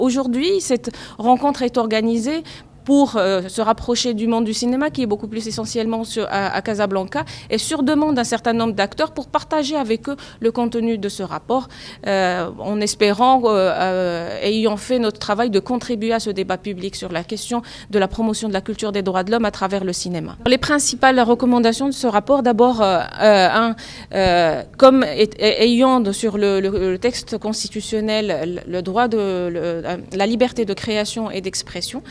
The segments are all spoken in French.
Aujourd'hui, cette rencontre est organisée pour se rapprocher du monde du cinéma qui est beaucoup plus essentiellement à Casablanca et sur demande d'un certain nombre d'acteurs pour partager avec eux le contenu de ce rapport en espérant, ayant fait notre travail, de contribuer à ce débat public sur la question de la promotion de la culture des droits de l'homme à travers le cinéma. Les principales recommandations de ce rapport, d'abord, comme ayant sur le texte constitutionnel le droit de la liberté de création et d'expression,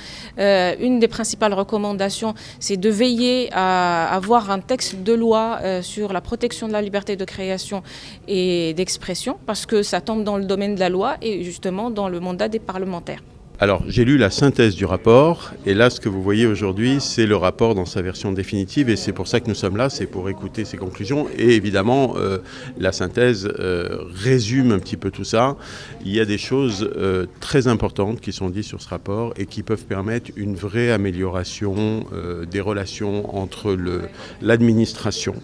une des principales recommandations, c'est de veiller à avoir un texte de loi sur la protection de la liberté de création et d'expression, parce que ça tombe dans le domaine de la loi et justement dans le mandat des parlementaires. Alors, j'ai lu la synthèse du rapport, et là, ce que vous voyez aujourd'hui, c'est le rapport dans sa version définitive, et c'est pour ça que nous sommes là, c'est pour écouter ses conclusions. Et évidemment, la synthèse résume un petit peu tout ça. Il y a des choses très importantes qui sont dites sur ce rapport et qui peuvent permettre une vraie amélioration des relations entre l'administration,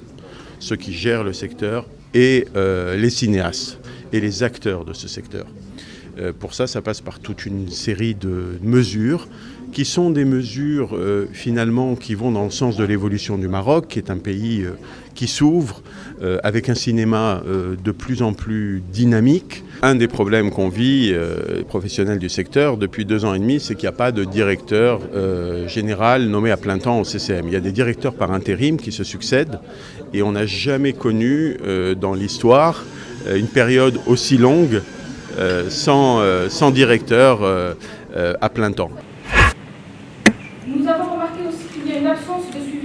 ceux qui gèrent le secteur, et les cinéastes et les acteurs de ce secteur. Pour ça, ça passe par toute une série de mesures qui sont des mesures finalement qui vont dans le sens de l'évolution du Maroc, qui est un pays qui s'ouvre avec un cinéma de plus en plus dynamique. Un des problèmes qu'on vit, professionnels du secteur, depuis 2 ans et demi, c'est qu'il n'y a pas de directeur général nommé à plein temps au CCM. Il y a des directeurs par intérim qui se succèdent et on n'a jamais connu dans l'histoire une période aussi longue sans directeur à plein temps. Nous avons remarqué aussi qu'il y a une absence de suivi